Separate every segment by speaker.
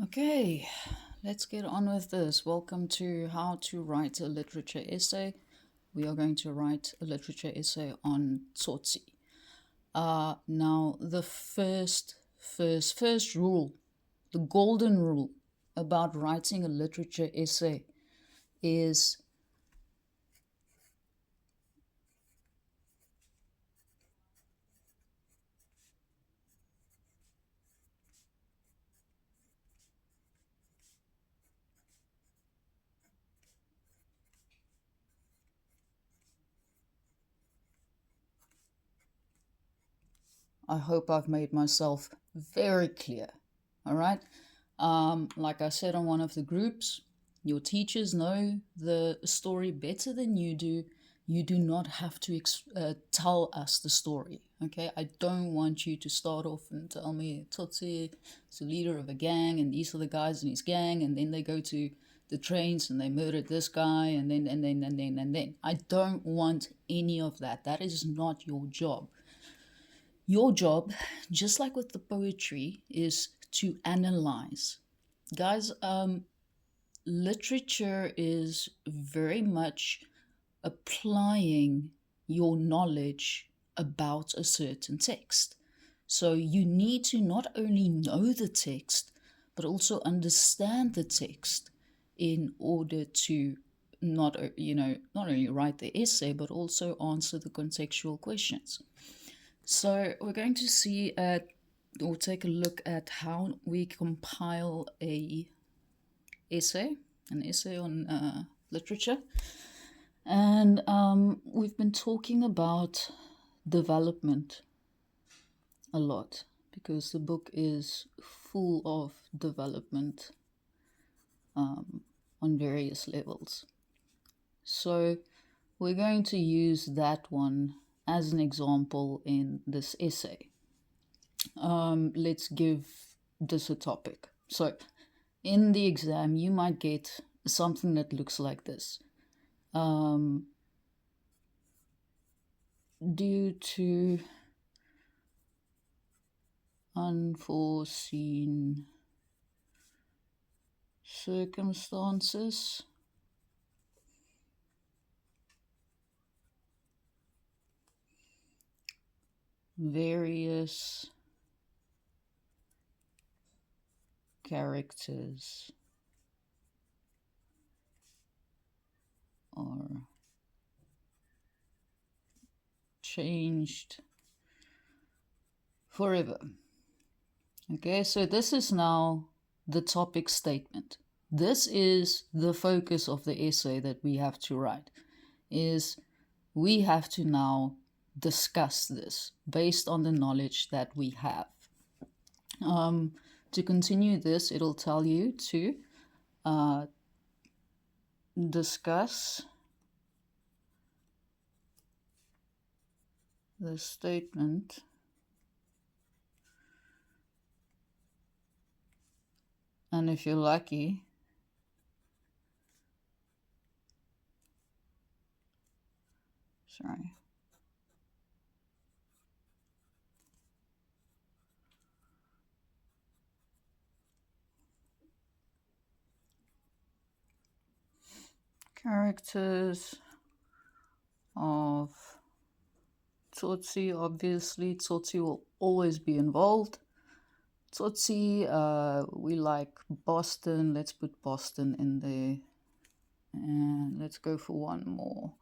Speaker 1: Okay, let's get on with this. Welcome to How to Write a Literature Essay. We are going to write a literature essay on Tsotsi. Now, the first rule, the golden rule about writing a literature essay is I hope I've made myself very clear. All right. Like I said on one of the groups, your teachers know the story better than you do. You do not have to tell us the story. Okay. I don't want you to start off and tell me Tsotsi is the leader of a gang and these are the guys in his gang, and then they go to the trains and they murdered this guy and then. I don't want any of that. That is not your job. Your job, just like with the poetry, is to analyze. Guys, literature is very much applying your knowledge about a certain text. So you need to not only know the text, but also understand the text in order to not only write the essay, but also answer the contextual questions. So we're going to see or take a look at how we compile an essay on literature. And we've been talking about development a lot because the book is full of development on various levels. So we're going to use that one as an example in this essay. Let's give this a topic. So, in the exam, you might get something that looks like this. Due to unforeseen circumstances, various characters are changed forever. Okay, so this is now the topic statement. This is the focus of the essay that we have to write, is we have to now discuss this based on the knowledge that we have. To continue this, it'll tell you to discuss the statement and if you're lucky, sorry. Characters of Tsotsi, obviously. Tsotsi will always be involved. Tsotsi, we like Boston. Let's put Boston in there. And let's go for one more.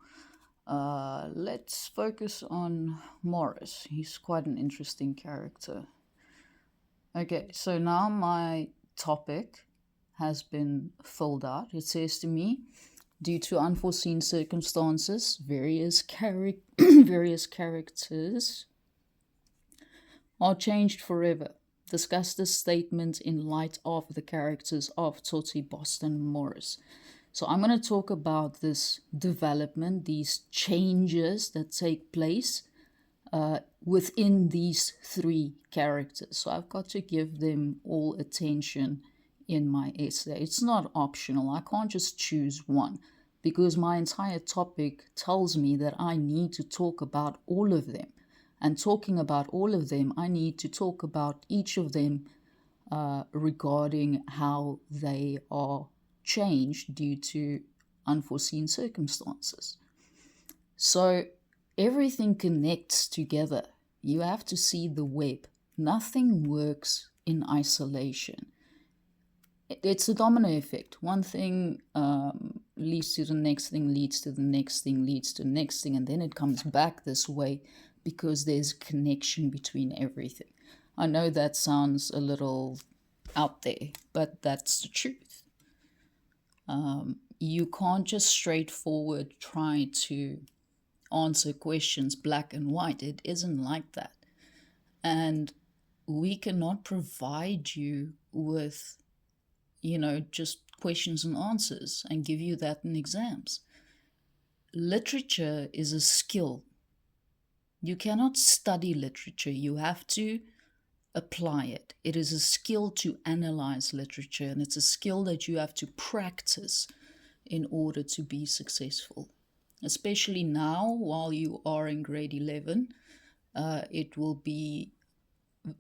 Speaker 1: Let's focus on Morris. He's quite an interesting character. Okay, so now my topic has been filled out. It says to me, due to unforeseen circumstances, various characters are changed forever. Discuss this statement in light of the characters of Tsotsi, Boston, and Morris. So I'm going to talk about this development, these changes that take place within these three characters. So I've got to give them all attention in my essay. It's not optional. I can't just choose one because my entire topic tells me that I need to talk about all of them. And talking about all of them, I need to talk about each of them regarding how they are changed due to unforeseen circumstances. So everything connects together. You have to see the web. Nothing works in isolation. It's a domino effect. One thing leads to the next thing, leads to the next thing, leads to the next thing, and then it comes back this way because there's a connection between everything. I know that sounds a little out there, but that's the truth. You can't just straightforward try to answer questions black and white. It isn't like that. And we cannot provide you with, just questions and answers and give you that in exams. Literature is a skill. You cannot study literature. You have to apply it. It is a skill to analyze literature, and it's a skill that you have to practice in order to be successful. Especially now, while you are in grade 11, it will be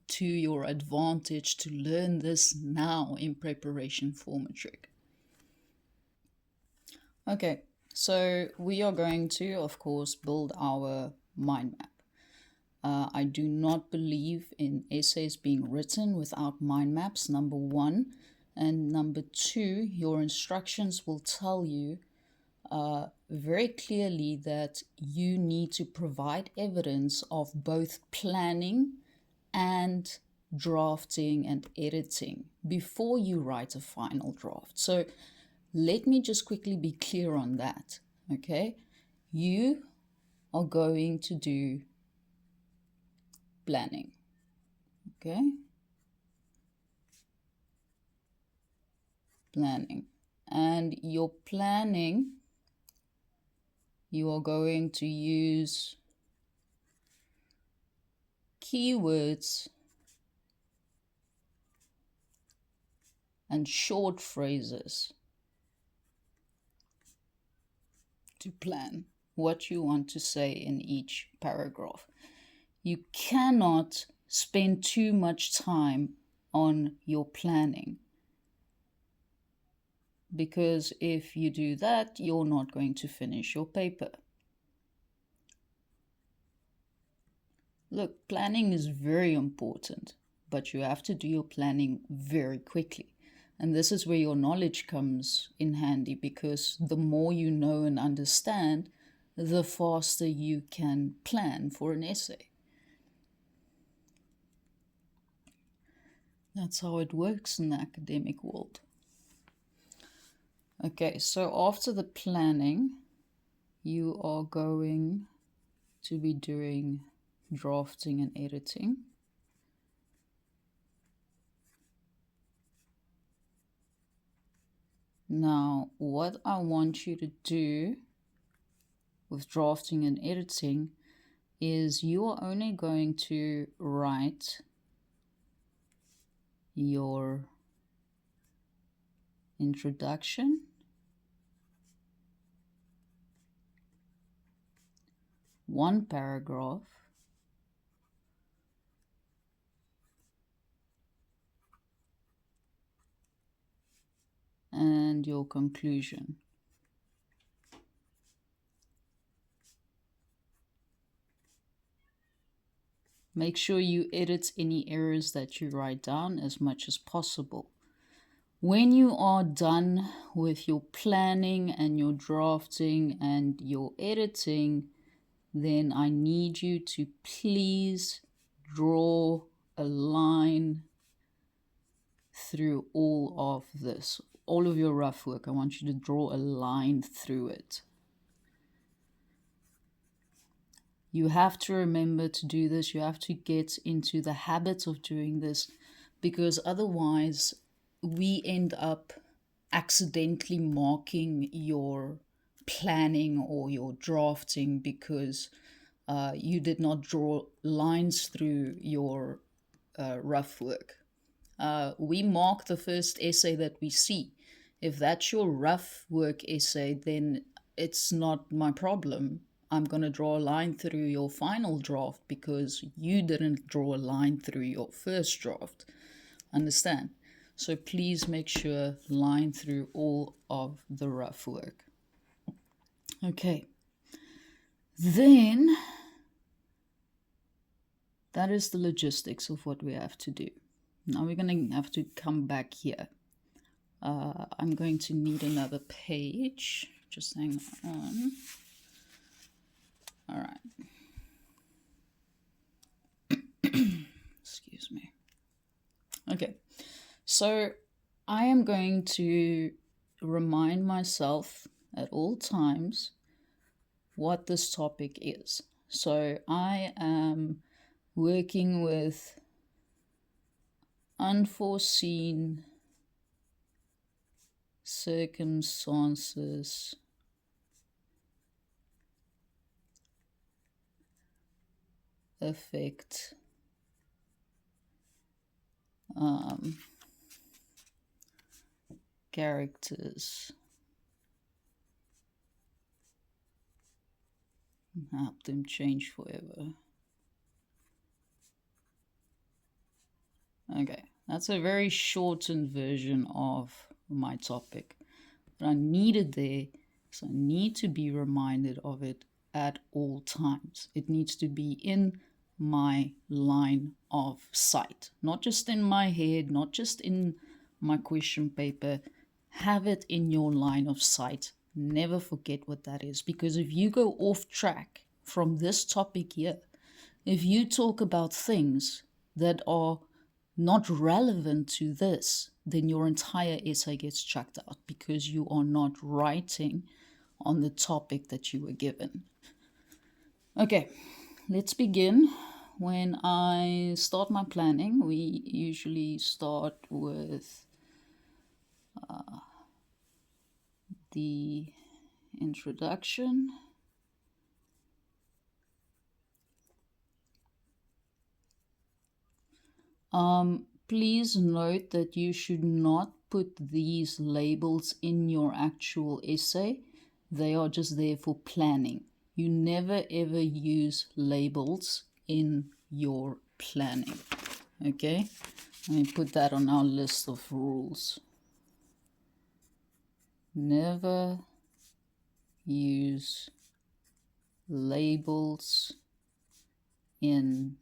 Speaker 1: to your advantage to learn this now in preparation for matric. Okay, so we are going to, of course, build our mind map. I do not believe in essays being written without mind maps, number one. And number two, your instructions will tell you very clearly that you need to provide evidence of both planning and drafting and editing before you write a final draft. So let me just quickly be clear on that, okay? You are going to do planning, okay? Planning. And your planning, you are going to use keywords and short phrases to plan what you want to say in each paragraph. You cannot spend too much time on your planning, because if you do that, you're not going to finish your paper. Look, planning is very important, but you have to do your planning very quickly. And this is where your knowledge comes in handy, because the more you know and understand, the faster you can plan for an essay. That's how it works in the academic world. Okay, so after the planning, you are going to be doing drafting and editing. Now, what I want you to do with drafting and editing is you are only going to write your introduction, one paragraph, and your conclusion. Make sure you edit any errors that you write down as much as possible. When you are done with your planning and your drafting and your editing, then I need you to please draw a line through all of this. All of your rough work, I want you to draw a line through it. You have to remember to do this. You have to get into the habit of doing this, because otherwise we end up accidentally marking your planning or your drafting because you did not draw lines through your rough work. We mark the first essay that we see. If that's your rough work essay, then it's not my problem. I'm going to draw a line through your final draft because you didn't draw a line through your first draft. Understand? So please make sure line through all of the rough work. Okay. Then that is the logistics of what we have to do. Now we're going to have to come back here. I'm going to need another page. Just hang on. All right. Excuse me. Okay. So I am going to remind myself at all times what this topic is. So I am working with unforeseen circumstances affect characters, help them change forever. Okay, that's a very shortened version of my topic. But I need it there, so I need to be reminded of it at all times. It needs to be in my line of sight, not just in my head, not just in my question paper. Have it in your line of sight. Never forget what that is, because if you go off track from this topic here, if you talk about things that are not relevant to this, then your entire essay gets chucked out because you are not writing on the topic that you were given. Okay, let's begin. When I start my planning, we usually start with the introduction. Please note that you should not put these labels in your actual essay. They are just there for planning. You never ever use labels in your planning. Okay? Let me put that on our list of rules. Never use labels in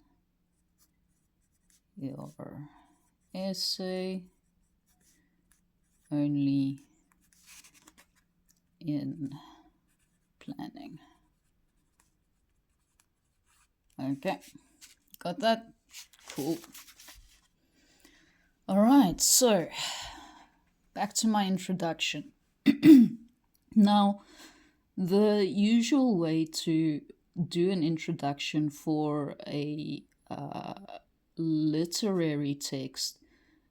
Speaker 1: your essay, only in planning. Okay, got that? Cool. All right, so back to my introduction. Now, the usual way to do an introduction for a literary text,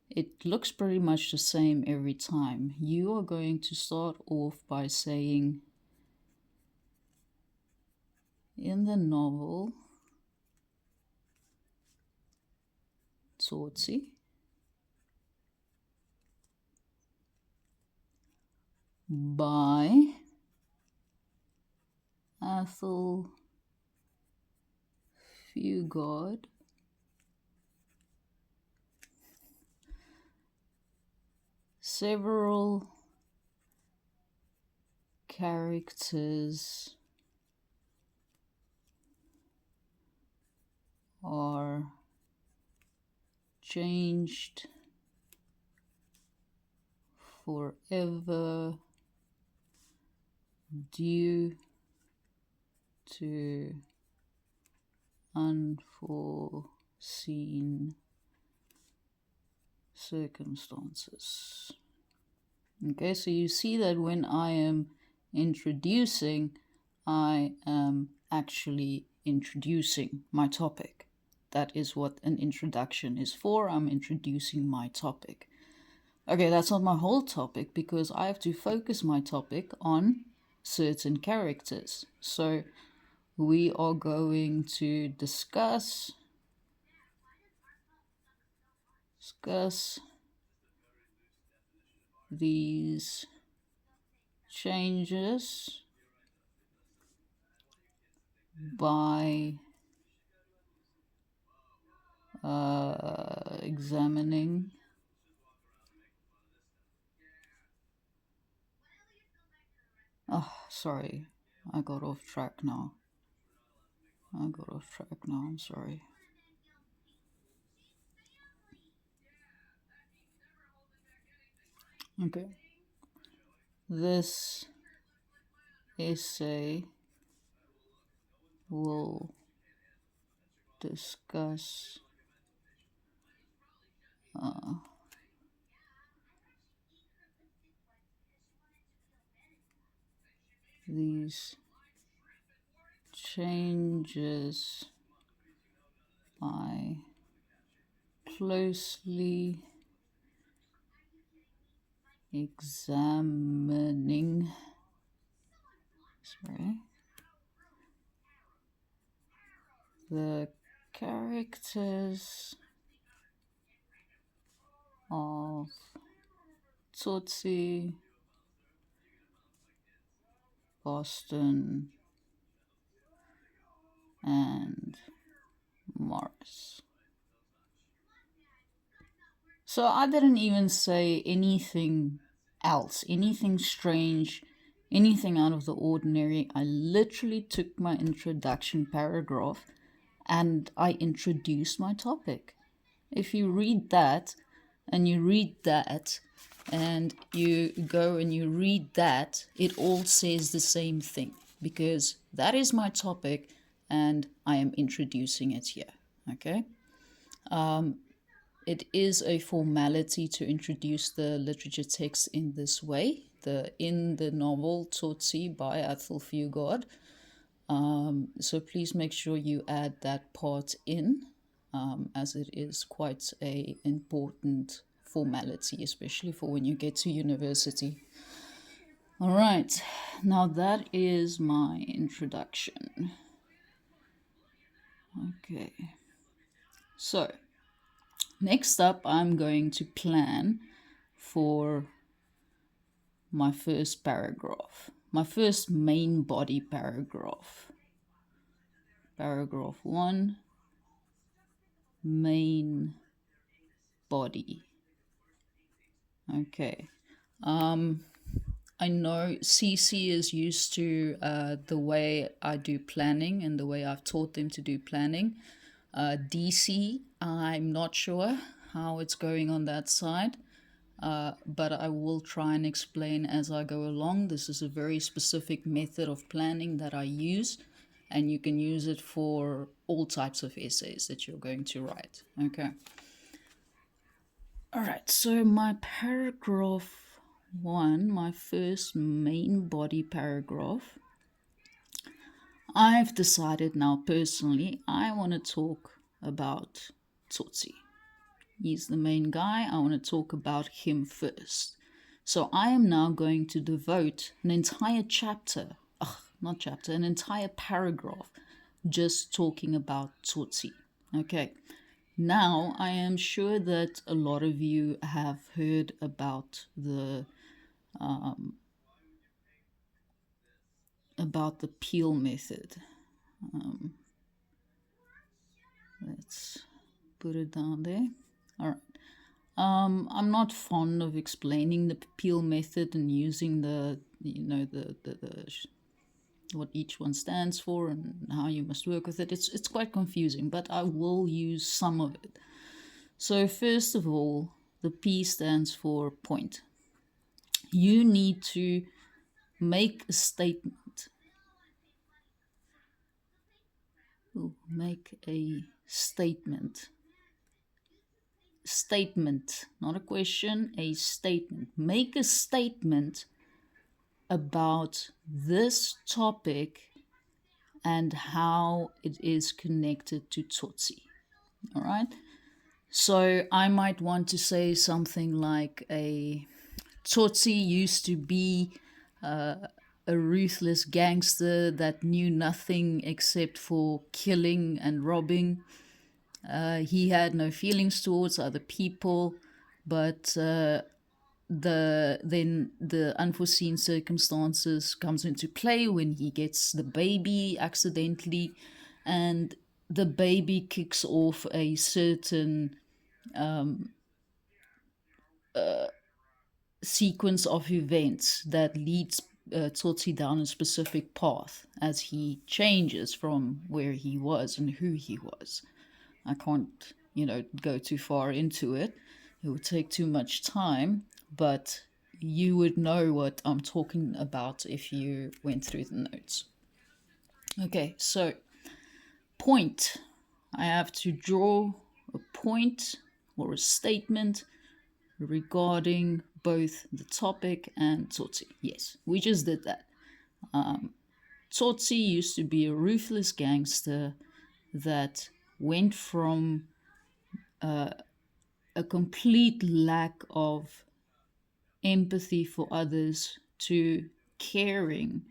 Speaker 1: it looks pretty much the same every time. You are going to start off by saying, in the novel Tsotsi, by Ethel Fugard, several characters are changed forever due to unforeseen circumstances. Okay, so you see that when I am introducing, I am actually introducing my topic. That is what an introduction is for. I'm introducing my topic. Okay, that's not my whole topic because I have to focus my topic on certain characters. So we are going to discuss these changes by examining Sorry, I got off track now. I'm sorry. Okay. This essay will discuss uh, these changes by closely examining, sorry, the characters of Tsotsi, Boston, and Morris. So I didn't even say anything else, anything strange, anything out of the ordinary. I literally took my introduction paragraph and I introduced my topic. If you read that and you read that and you go and you read that, it all says the same thing because that is my topic and I am introducing it here. Okay? It is a formality to introduce the literature text in this way. In the novel Tsotsi by Athol Fugard. So please make sure you add that part in, as it is quite a important formality, especially for when you get to university. All right, now that is my introduction. Okay, so next up, I'm going to plan for my first paragraph, my first main body paragraph. Paragraph 1, main body. Okay. I know CC is used to the way I do planning and the way I've taught them to do planning. DC, I'm not sure how it's going on that side, but I will try and explain as I go along. This is a very specific method of planning that I use, and you can use it for all types of essays that you're going to write. Okay. All right, so my paragraph 1, my first main body paragraph, I've decided now personally I want to talk about Tsotsi. He's the main guy. I want to talk about him first. So I am now going to devote an entire an entire paragraph just talking about Tsotsi. Okay. Now, I am sure that a lot of you have heard about the peel method. Let's put it down there. All right. I'm not fond of explaining the peel method and using the what each one stands for and how you must work with it. It's quite confusing, but I will use some of it. So first of all, the P stands for point. You need to make a statement. Make a statement. Statement, not a question, a statement. Make a statement about this topic and how it is connected to Tsotsi. All right. So I might want to say something like a Tsotsi used to be a ruthless gangster that knew nothing except for killing and robbing. He had no feelings towards other people, but then the unforeseen circumstances comes into play when he gets the baby accidentally, and the baby kicks off a certain sequence of events that leads Tsotsi down a specific path as he changes from where he was and who he was. I can't, go too far into it. It would take too much time, but you would know what I'm talking about if you went through the notes. Okay, so point. I have to draw a point or a statement regarding both the topic and Tsotsi. Yes, we just did that. Tsotsi used to be a ruthless gangster that went from a complete lack of empathy for others to caring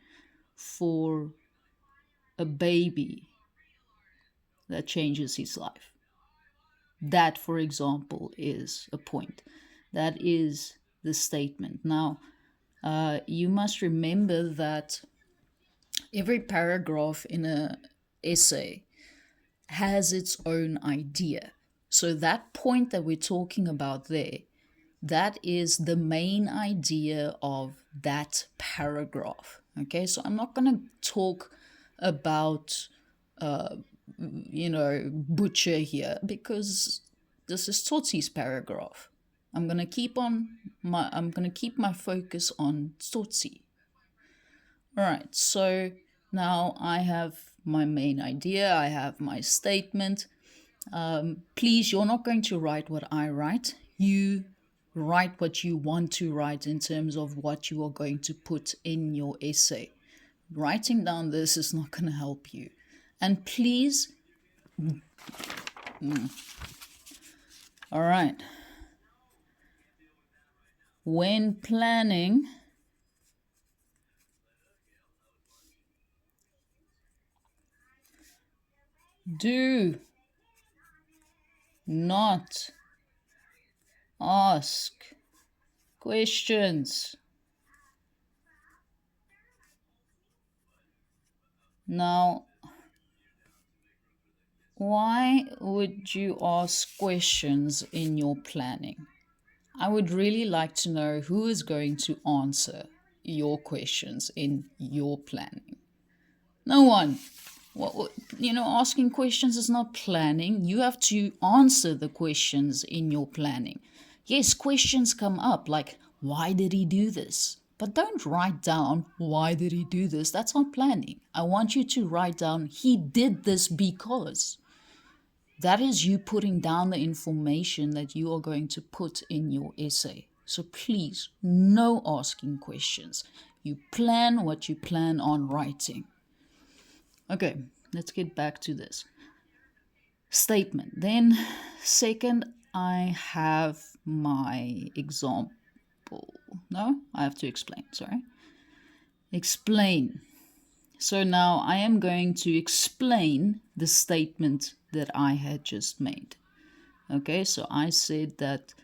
Speaker 1: for a baby that changes his life. That, for example, is a point. That is the statement. Now, you must remember that every paragraph in a essay has its own idea. So that point that we're talking about there, that is the main idea of that paragraph. Okay, so I'm not going to talk about butcher here because this is Tsotsi's paragraph. I'm gonna keep my focus on Tsotsi. All right, so now I have my main idea, I have my statement. Please, you're not going to write what I write. You write what you want to write in terms of what you are going to put in your essay. Writing down this is not going to help you. And please, all right, when planning, do not ask questions. Now, why would you ask questions in your planning? I would really like to know who is going to answer your questions in your planning. No one. Asking questions is not planning. You have to answer the questions in your planning. Yes, questions come up like, why did he do this? But don't write down, why did he do this? That's not planning. I want you to write down, he did this because. That is you putting down the information that you are going to put in your essay. So please, no asking questions. You plan what you plan on writing. Okay, let's get back to this statement. Then, second, I have my example. No, I have to explain, sorry. Explain. So now I am going to explain the statement that I had just made. Okay, so I said that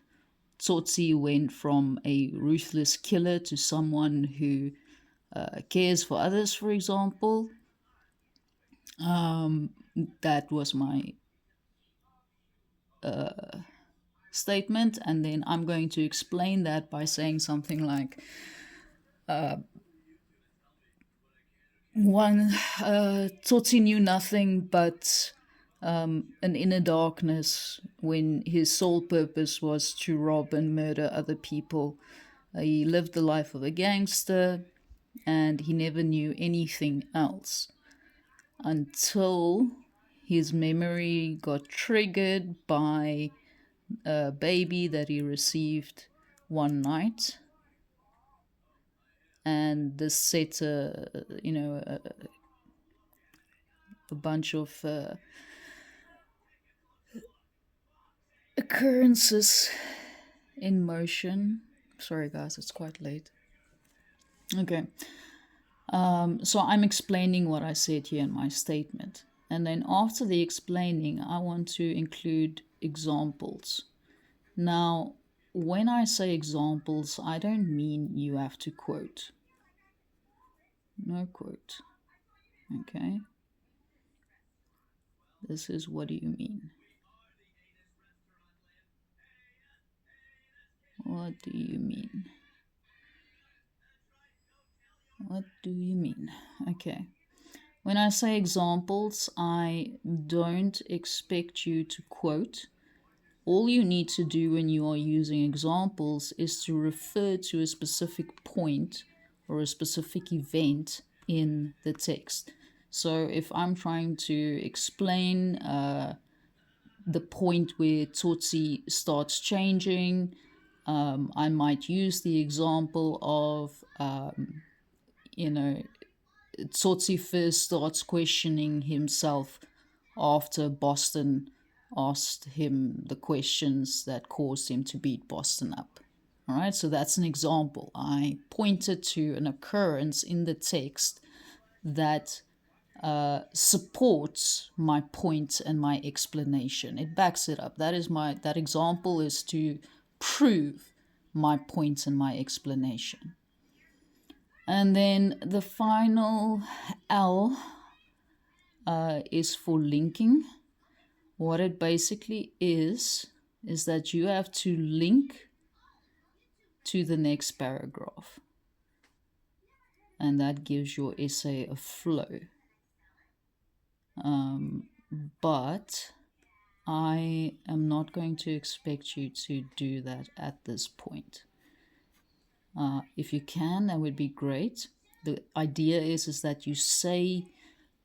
Speaker 1: Tsotsi went from a ruthless killer to someone who cares for others, for example. That was my statement, and then I'm going to explain that by saying something like, Tsotsi knew nothing but an inner darkness when his sole purpose was to rob and murder other people. He lived the life of a gangster and he never knew anything else until his memory got triggered by a baby that he received one night. And this set a bunch of occurrences in motion. Sorry, guys, it's quite late. Okay. So I'm explaining what I said here in my statement. And then after the explaining, I want to include examples. Now, when I say examples, I don't mean you have to quote. No quote. Okay. This is what do you mean? What do you mean? What do you mean? Okay. When I say examples, I don't expect you to quote. All you need to do when you are using examples is to refer to a specific point or a specific event in the text. So if I'm trying to explain the point where Tsotsi starts changing, I might use the example of, you know, Tsotsi first starts questioning himself after Boston asked him the questions that caused him to beat Boston up. All right, so that's an example. I pointed to an occurrence in the text that supports my point and my explanation. It backs it up. That example is to prove my point and my explanation. And then the final L is for linking. What it basically is that you have to link to the next paragraph. And that gives your essay a flow. But I am not going to expect you to do that at this point. If you can, that would be great. The idea is that you say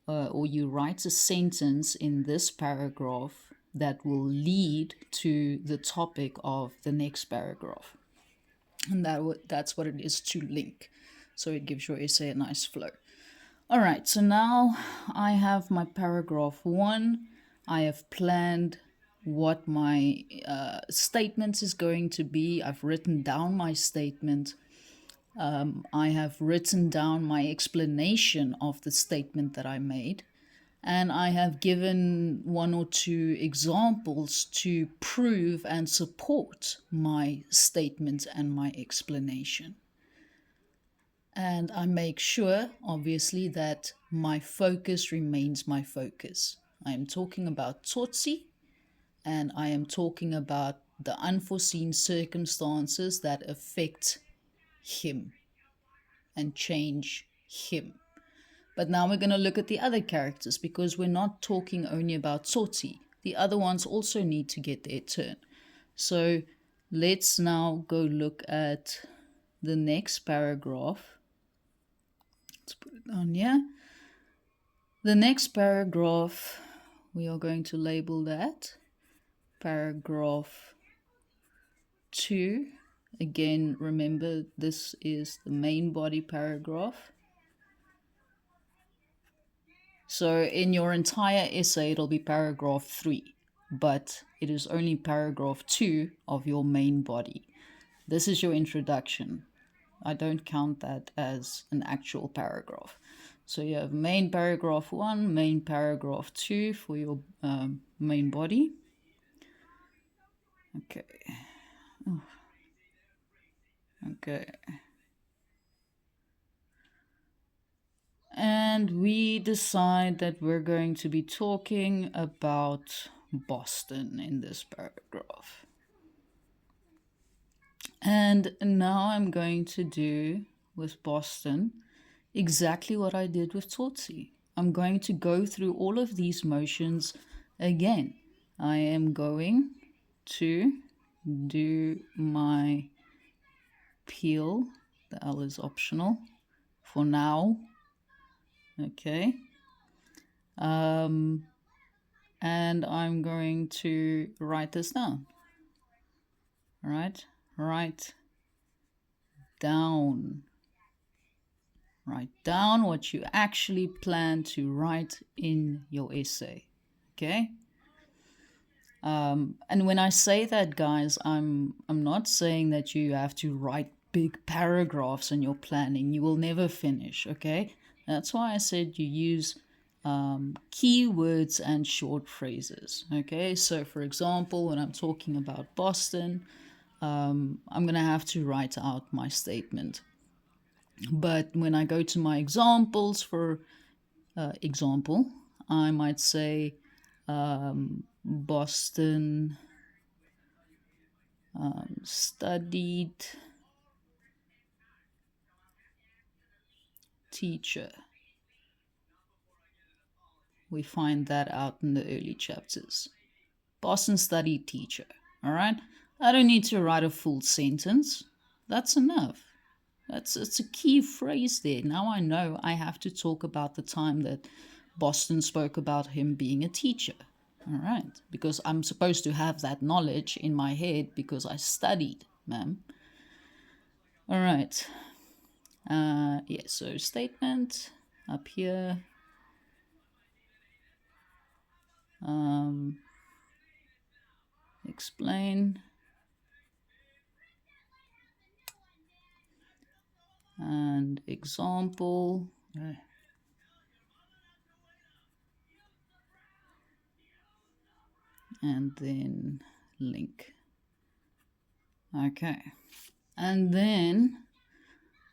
Speaker 1: or you write a sentence in this paragraph that will lead to the topic of the next paragraph. And that's what it is to link. So it gives your essay a nice flow. All right, so now I have my paragraph 1. I have planned what my statement is going to be. I've written down my statement. I have written down my explanation of the statement that I made. And I have given 1 or 2 examples to prove and support my statement and my explanation. And I make sure, obviously, that my focus remains my focus. I am talking about Tsotsi, and I am talking about the unforeseen circumstances that affect him and change him. But now we're going to look at the other characters because we're not talking only about Tsotsi. The other ones also need to get their turn. So let's now go look at the next paragraph. Let's put it down here. The next paragraph, we are going to label that paragraph 2. Again, remember this is the main body paragraph. So in your entire essay, it'll be paragraph 3, but it is only paragraph 2 of your main body. This is your introduction. I don't count that as an actual paragraph. So you have main paragraph 1, main paragraph 2 for your main body. Okay. Oh. Okay. And we decide that we're going to be talking about Boston in this paragraph. And now I'm going to do with Boston exactly what I did with Tsotsi. I'm going to go through all of these motions again. I am going to do my peel. The L is optional for now. Okay. And I'm going to write this down. All right. Write down. Write down what you actually plan to write in your essay. Okay. And when I say that, guys, I'm not saying that you have to write big paragraphs in your planning. You will never finish. Okay. That's why I said you use keywords and short phrases. Okay. So, for example, when I'm talking about Boston, I'm going to have to write out my statement. But when I go to my examples, for example, I might say Boston studied teacher. We find that out in the early chapters. Boston studied teacher. All right? I don't need to write a full sentence. That's enough. It's a key phrase there. Now I know I have to talk about the time that Boston spoke about him being a teacher. All right, because I'm supposed to have that knowledge in my head because I studied, ma'am. All right. Yeah, so statement up here. Explain. And example. And then link. Okay. And then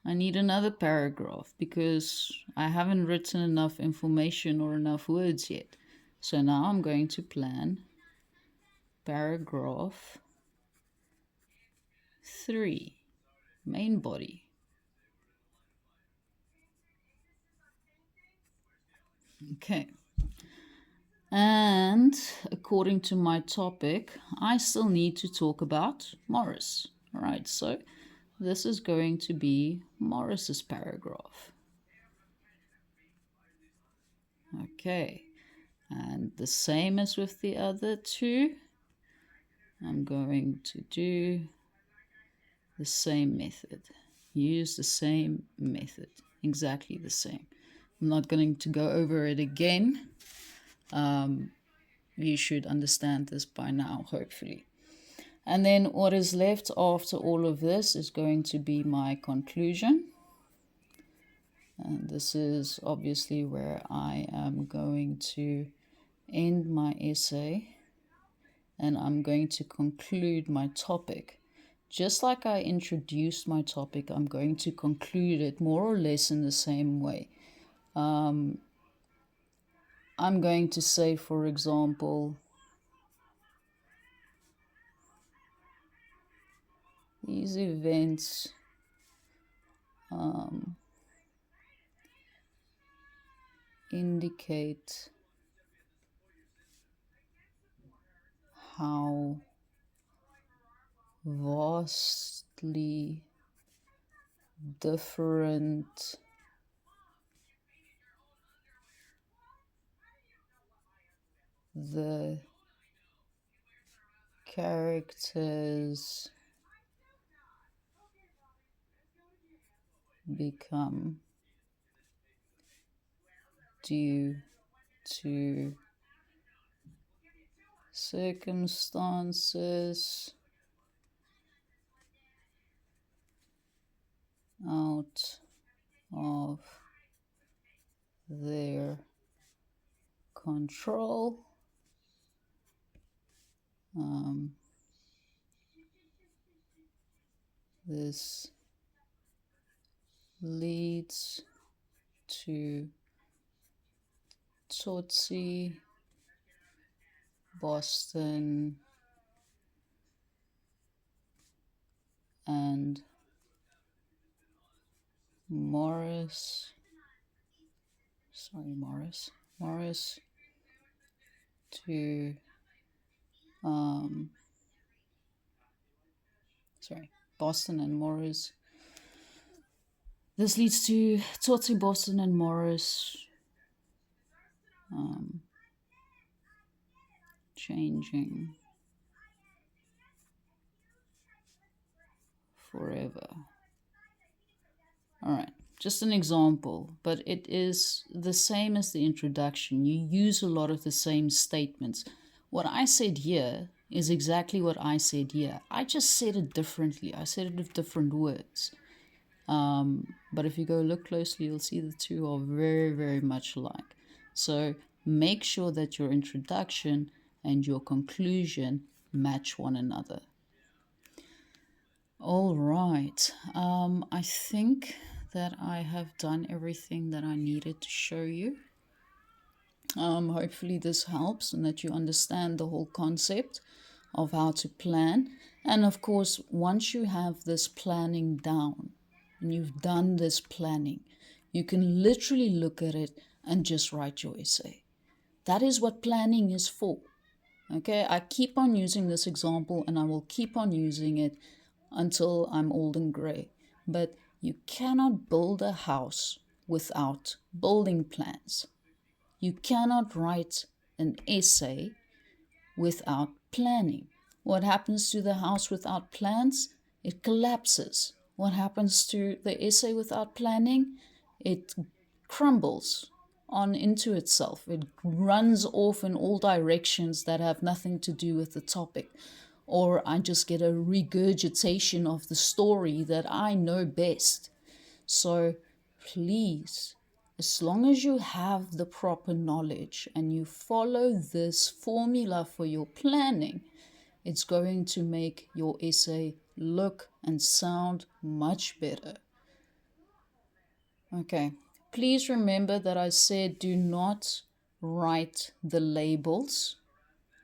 Speaker 1: I need another paragraph because I haven't written enough information or enough words yet. So now I'm going to plan paragraph 3, main body. Okay. And according to my topic, I still need to talk about Morris. All right, so this is going to be Morris's paragraph. Okay, and the same as with the other two, I'm going to do the same method. Use the same method, exactly the same. I'm not going to go over it again. You should understand this by now, hopefully. And then what is left after all of this is going to be my conclusion. And this is obviously where I am going to end my essay and I'm going to conclude my topic. Just like I introduced my topic, I'm going to conclude it more or less in the same way. I'm going to say, for example, these events indicate how vastly different the characters become due to circumstances out of their control. This leads to Tsotsi, Boston, and Morris to Boston and Morris. This leads to Tsotsi, Boston, and Morris changing forever. All right, just an example, but it is the same as the introduction. You use a lot of the same statements. What I said here is exactly what I said here. I just said it differently. I said it with different words. But if you go look closely, you'll see the two are very, very much alike. So make sure that your introduction and your conclusion match one another. All right. I think that I have done everything that I needed to show you. Hopefully this helps and that you understand the whole concept of how to plan. And of course, once you have this planning down and you've done this planning, You can literally look at it and just write your essay. That is what planning is for. Okay, I keep on using this example and I will keep on using it until I'm old and grey. But you cannot build a house without building plans. You cannot write an essay without planning. What happens to the house without plans? It collapses. What happens to the essay without planning? It crumbles on into itself. It runs off in all directions that have nothing to do with the topic. Or I just get a regurgitation of the story that I know best. So please, as long as you have the proper knowledge and you follow this formula for your planning, it's going to make your essay look and sound much better. Okay, please remember that I said do not write the labels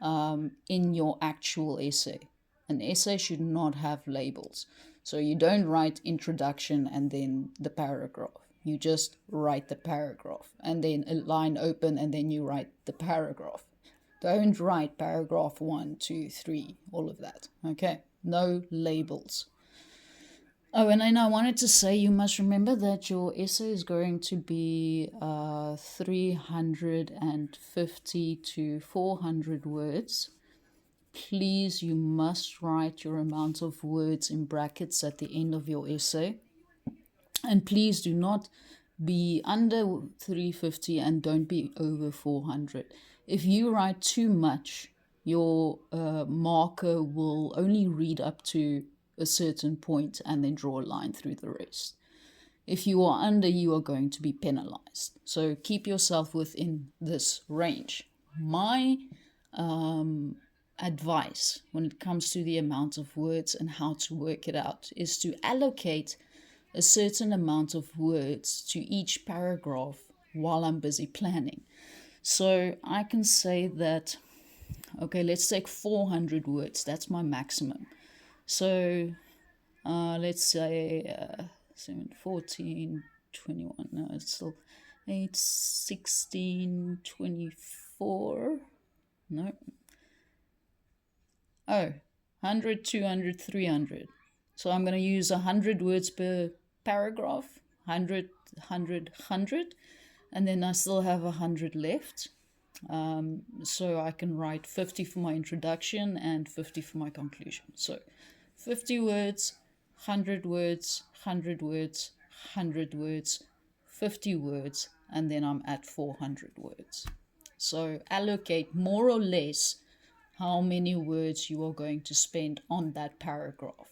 Speaker 1: in your actual essay. An essay should not have labels. So you don't write introduction and then the paragraph. You just write the paragraph and then a line open and then you write the paragraph. Don't write paragraph 1, 2, 3, all of that. Okay? No labels. Oh, and then I wanted to say you must remember that your essay is going to be 350 to 400 words. Please, you must write your amount of words in brackets at the end of your essay. And please do not be under 350 and don't be over 400. If you write too much, your marker will only read up to a certain point and then draw a line through the rest. If you are under, you are going to be penalized. So keep yourself within this range. My advice when it comes to the amount of words and how to work it out is to allocate a certain amount of words to each paragraph while I'm busy planning. So I can say that, okay, let's take 400 words. That's my maximum. So let's say 7, 14, 21, no, it's still 8, 16, 24, no. Oh, 100, 200, 300. So I'm going to use 100 words per paragraph, 100, 100, 100, and then I still have 100 left. So I can write 50 for my introduction and 50 for my conclusion. So 50 words, 100 words, 100 words, 100 words, 50 words, and then I'm at 400 words. So allocate more or less how many words you are going to spend on that paragraph.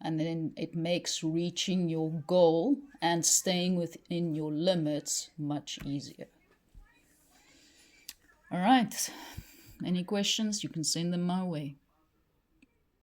Speaker 1: And then it makes reaching your goal and staying within your limits much easier. All right. Any questions? You can send them my way.